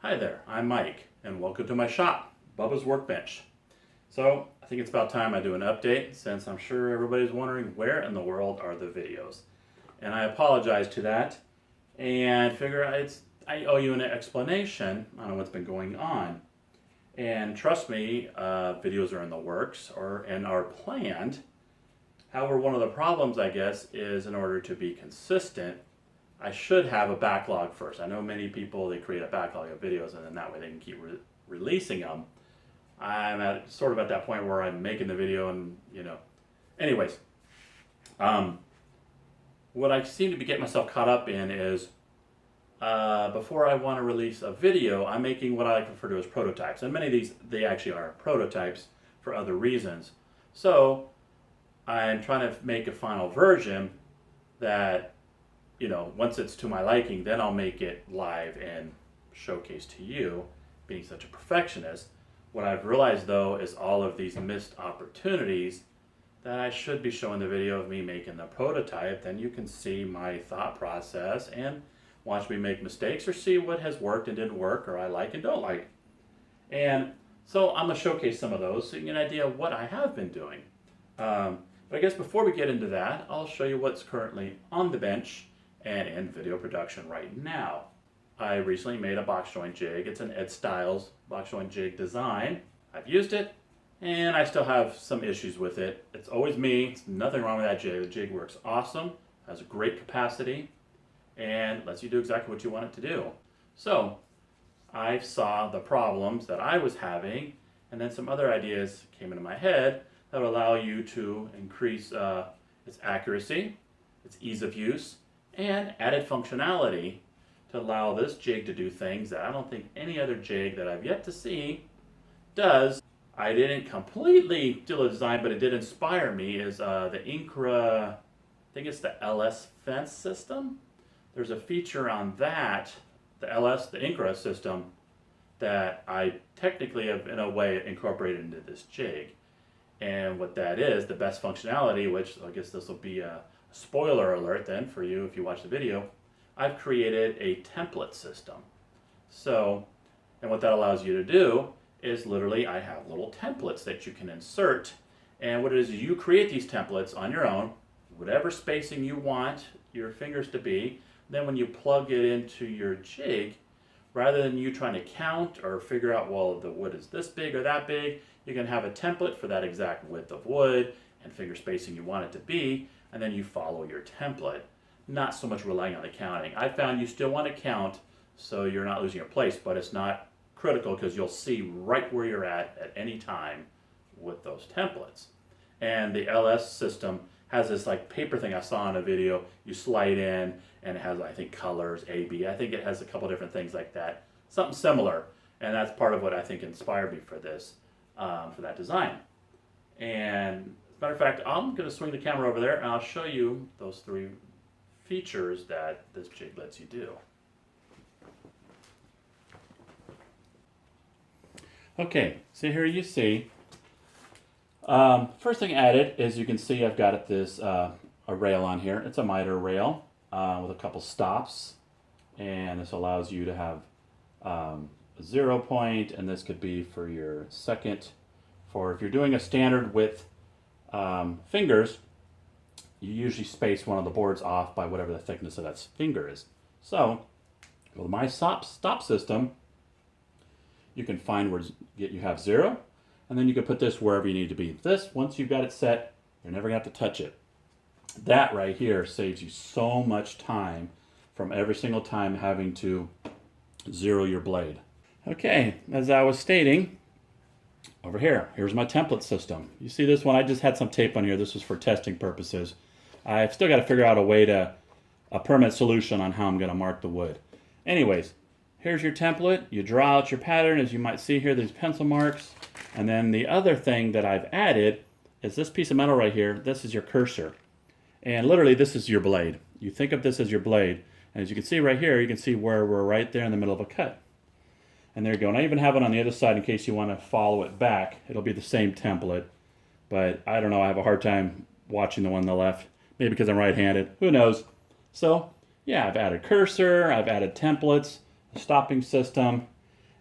Hi there, I'm Mike, and welcome to my shop, Bubba's Workbench. So, I think it's about time I do an update, since I'm sure everybody's wondering where in the world are the videos. And I apologize to that, and figure I owe you an explanation on what's been going on. And trust me, videos are in the works, and are planned. However, one of the problems, I guess, is in order to be consistent, I should have a backlog first. I know many people, they create a backlog of videos and then that way they can keep releasing them. I'm sort of at that point where I'm making the video and, Anyways, what I seem to be getting myself caught up in is before I want to release a video, I'm making what I like to refer to as prototypes. And many of these, they actually are prototypes for other reasons. So I'm trying to make a final version that once it's to my liking, then I'll make it live and showcase to you, being such a perfectionist. What I've realized though is all of these missed opportunities that I should be showing the video of me making the prototype. Then you can see my thought process and watch me make mistakes or see what has worked and didn't work or I like and don't like. And so I'm going to showcase some of those so you get an idea of what I have been doing. But I guess before we get into that, I'll show you what's currently on the bench and in video production right now. I recently made a box joint jig. It's an Ed Styles box joint jig design. I've used it and I still have some issues with it. It's always me. It's nothing wrong with that jig. The jig works awesome, has a great capacity, and lets you do exactly what you want it to do. So I saw the problems that I was having, and then some other ideas came into my head that would allow you to increase its accuracy, its ease of use, and added functionality to allow this jig to do things that I don't think any other jig that I've yet to see does. I didn't completely do the design, but it did inspire me, is the Incra, I think it's the LS fence system. There's a feature on that, the Incra system, that I technically have in a way incorporated into this jig. And what that is, the best functionality, which I guess this will be a spoiler alert then for you if you watch the video, I've created a template system. So, and what that allows you to do is literally I have little templates that you can insert, and what it is you create these templates on your own, whatever spacing you want your fingers to be. Then when you plug it into your jig, rather than you trying to count or figure out, well, the wood is this big or that big, you can have a template for that exact width of wood and finger spacing you want it to be, and then you follow your template. Not so much relying on the counting. I found you still want to count so you're not losing your place, but it's not critical because you'll see right where you're at any time with those templates. And the LS system has this like paper thing I saw in a video. You slide in and it has, I think, colors, A, B. I think it has a couple different things like that. Something similar. And that's part of what I think inspired me for this, for that design. And as a matter of fact, I'm going to swing the camera over there and I'll show you those three features that this jig lets you do. Okay, so here you see, first thing added is you can see I've got this a rail on here. It's a miter rail with a couple stops, and this allows you to have a 0 point, and this could be for your second. For if you're doing a standard width fingers, you usually space one of the boards off by whatever the thickness of that finger is. So with my stop system, you can find where you have 0, and then you can put this wherever you need to be. This, once you've got it set, you're never going to have to touch it. That right here saves you so much time from every single time having to zero your blade. Okay, as I was stating, over here, here's my template system. You see this one? I just had some tape on here. This was for testing purposes. I've still got to figure out a permanent solution on how I'm going to mark the wood. Anyways, here's your template. You draw out your pattern. As you might see here, there's pencil marks. And then the other thing that I've added is this piece of metal right here. This is your cursor. And literally, this is your blade. You think of this as your blade. And as you can see right here, you can see where we're right there in the middle of a cut. And there you go. And I even have it on the other side in case you want to follow it back. It'll be the same template. But I don't know. I have a hard time watching the one on the left. Maybe because I'm right-handed. Who knows? So, yeah, I've added cursor. I've added templates, a stopping system.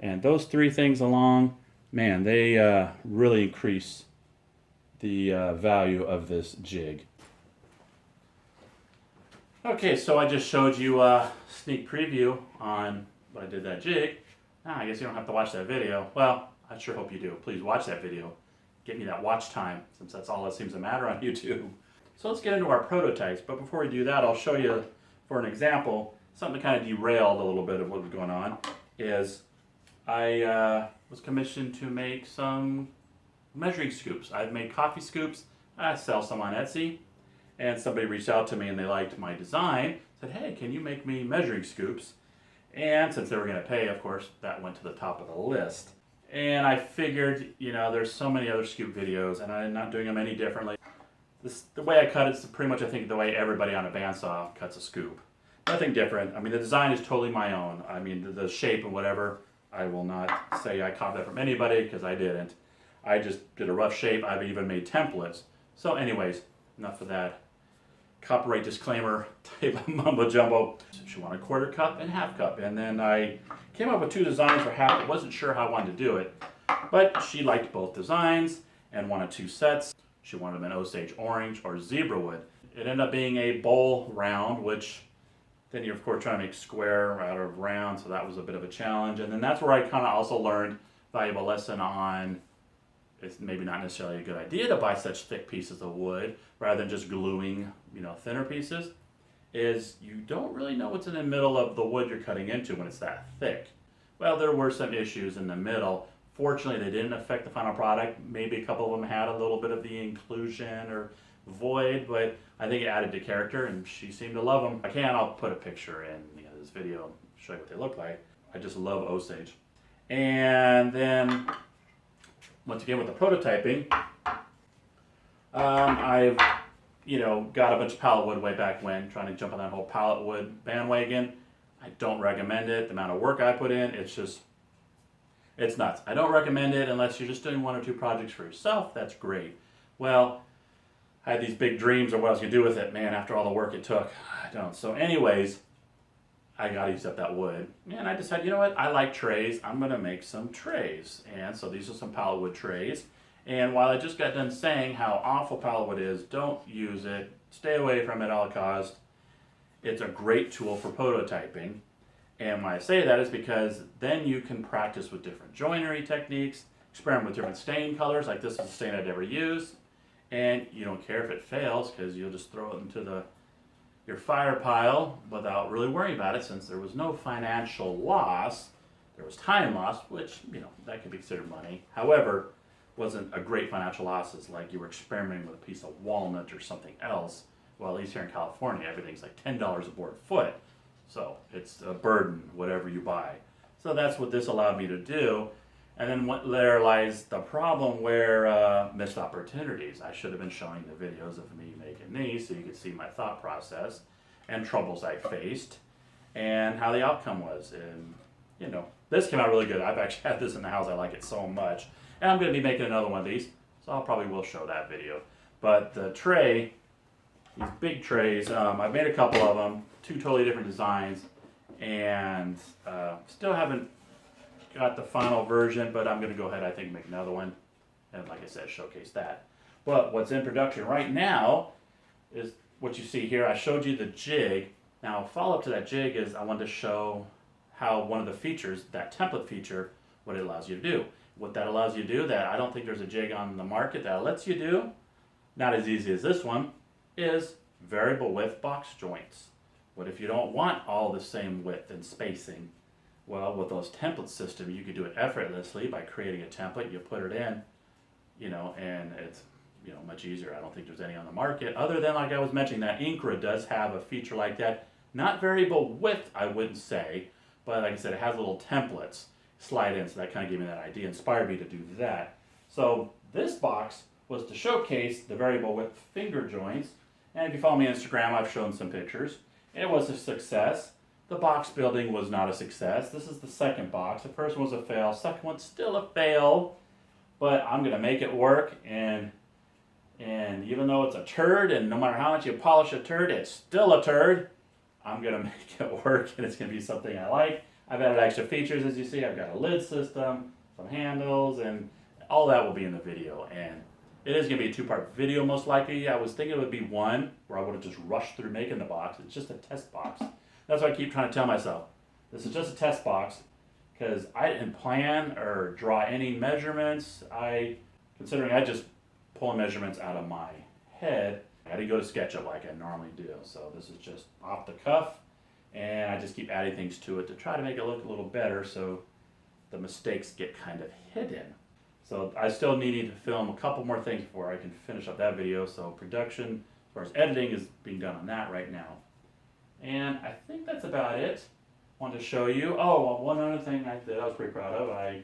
And those three things along, man, they really increase the value of this jig. Okay, so I just showed you a sneak preview on when I did that jig. Now, I guess you don't have to watch that video. Well, I sure hope you do. Please watch that video. Get me that watch time, since that's all that seems to matter on YouTube. So let's get into our prototypes. But before we do that, I'll show you, for an example, something that kind of derailed a little bit of what was going on. Is I was commissioned to make some measuring scoops. I've made coffee scoops. I sell some on Etsy. And somebody reached out to me and they liked my design. Said, hey, can you make me measuring scoops? And since they were going to pay, of course, that went to the top of the list. And I figured, you know, there's so many other scoop videos and I'm not doing them any differently. The way I cut it is pretty much, I think, the way everybody on a bandsaw cuts a scoop. Nothing different. I mean, the design is totally my own. I mean, the shape and whatever, I will not say I copied that from anybody because I didn't. I just did a rough shape. I've even made templates. So anyways, enough of that copyright disclaimer type of mumbo jumbo. She wanted a quarter cup and half cup. And then I came up with two designs for half. I wasn't sure how I wanted to do it, but she liked both designs and wanted two sets. She wanted them in Osage orange or zebra wood. It ended up being a bowl round, which then you're of course trying to make square out of round, so that was a bit of a challenge. And then that's where I kind of also learned a valuable lesson on it's maybe not necessarily a good idea to buy such thick pieces of wood rather than just gluing, you know, thinner pieces, is you don't really know what's in the middle of the wood you're cutting into when it's that thick. Well, there were some issues in the middle. Fortunately, they didn't affect the final product. Maybe a couple of them had a little bit of the inclusion or void, but I think it added to character and she seemed to love them. I'll put a picture in this video, show you what they look like. I just love Osage. And then once again with the prototyping, I've got a bunch of pallet wood way back when, trying to jump on that whole pallet wood bandwagon. I don't recommend it. The amount of work I put in, it's nuts. I don't recommend it unless you're just doing one or two projects for yourself. That's great. Well, I had these big dreams of what I was going to do with it. Man, after all the work it took, I don't. So anyways, I got to use up that wood. And I decided, you know what, I like trays. I'm going to make some trays. And so these are some pallet wood trays. And while I just got done saying how awful pallet wood is, don't use it, stay away from it at all costs. It's a great tool for prototyping. And why I say that is because then you can practice with different joinery techniques, experiment with different stain colors, like this is a stain I'd never used. And you don't care if it fails because you'll just throw it into your fire pile without really worrying about it, since there was no financial loss. There was time loss, which, that could be considered money. However, wasn't a great financial loss. It's like you were experimenting with a piece of walnut or something else. Well, at least here in California, everything's like $10 a board foot. So it's a burden, whatever you buy. So that's what this allowed me to do. And then there lies the problem where missed opportunities. I should have been showing the videos of me making these so you could see my thought process and troubles I faced and how the outcome was. And, this came out really good. I've actually had this in the house. I like it so much. And I'm going to be making another one of these, so I probably will show that video. But the tray, these big trays, I've made a couple of them, two totally different designs, and still haven't got the final version, but I'm going to go ahead, I think, make another one, and like I said, showcase that. But what's in production right now is what you see here. I showed you the jig. Now, follow-up to that jig is I wanted to show how one of the features, that template feature, what it allows you to do. What that allows you to do, that I don't think there's a jig on the market that lets you do, not as easy as this one, is variable width box joints. What if you don't want all the same width and spacing? Well, with those template system, you could do it effortlessly by creating a template. You put it in, and it's much easier. I don't think there's any on the market other than, like I was mentioning, that Incra does have a feature like that. Not variable width, I wouldn't say, but like I said, it has little templates slide in, so that kind of gave me that idea, inspired me to do that. So this box was to showcase the variable width finger joints, and if you follow me on Instagram, I've shown some pictures. It was a success. The box building was not a success. This is the second box. The first one was a fail. Second one's still a fail, but I'm gonna make it work. And even though it's a turd, and no matter how much you polish a turd, it's still a turd. I'm gonna make it work, and it's gonna be something I like. I've added extra features, as you see. I've got a lid system, some handles, and all that will be in the video. And it is going to be a two-part video most likely. I was thinking it would be one where I would have just rushed through making the box. It's just a test box. That's what I keep trying to tell myself. This is just a test box because I didn't plan or draw any measurements. Considering I just pull measurements out of my head, I didn't go to SketchUp like I normally do. So this is just off the cuff, and I just keep adding things to it to try to make it look a little better so the mistakes get kind of hidden. So I still need to film a couple more things before I can finish up that video. So production, as far as editing, is being done on that right now. And I think that's about it. I wanted to show you. Oh, well, one other thing that I was pretty proud of. I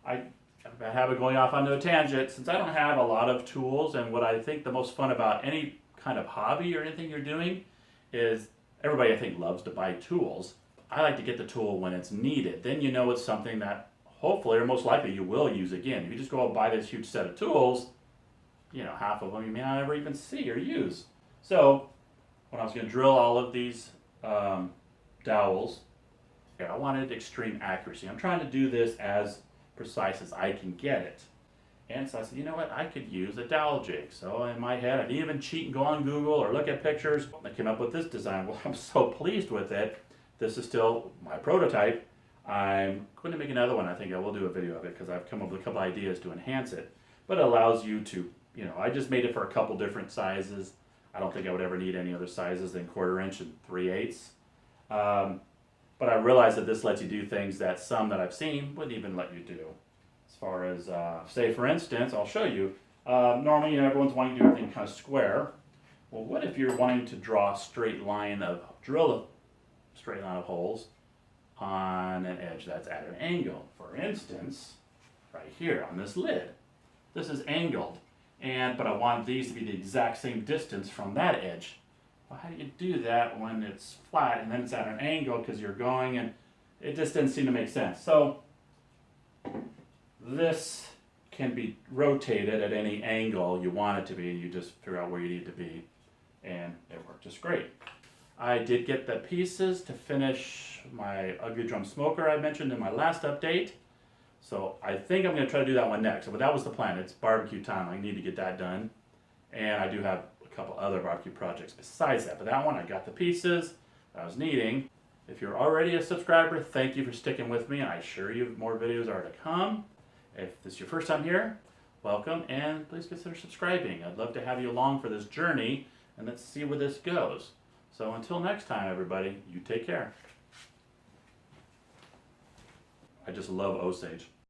have a habit of going off onto a tangent. Since I don't have a lot of tools, and what I think the most fun about any kind of hobby or anything you're doing is everybody I think loves to buy tools. I like to get the tool when it's needed. Then you know it's something that hopefully or most likely you will use again. If you just go out and buy this huge set of tools, you know, half of them you may not ever even see or use. So when I was going to drill all of these dowels, I wanted extreme accuracy. I'm trying to do this as precise as I can get it. And so I said, you know what, I could use a dowel jig. So in my head, I didn't even cheat and go on Google or look at pictures. I came up with this design. Well, I'm so pleased with it. This is still my prototype. I'm going to make another one. I think I will do a video of it because I've come up with a couple ideas to enhance it. But it allows you to, you know, I just made it for a couple different sizes. I don't think I would ever need any other sizes than 1/4 inch and 3/8. But I realized that this lets you do things that some that I've seen wouldn't even let you do. As far as, say for instance, I'll show you. Normally, you know, everyone's wanting to do everything kind of square. Well, what if you're wanting to draw a straight line of, drill a straight line of holes on an edge that's at an angle? For instance, right here on this lid. This is angled, but I want these to be the exact same distance from that edge. Well, how do you do that when it's flat and then it's at an angle because you're going, and it just didn't seem to make sense. So this can be rotated at any angle you want it to be. You just figure out where you need it to be, and it worked just great. I did get the pieces to finish my ugly drum smoker I mentioned in my last update. So I think I'm going to try to do that one next. But that was the plan. It's barbecue time. I need to get that done. And I do have a couple other barbecue projects besides that. But that one, I got the pieces I was needing. If you're already a subscriber, thank you for sticking with me. I assure you more videos are to come. If this is your first time here, welcome. And please consider subscribing. I'd love to have you along for this journey. And let's see where this goes. So until next time, everybody, you take care. I just love Osage.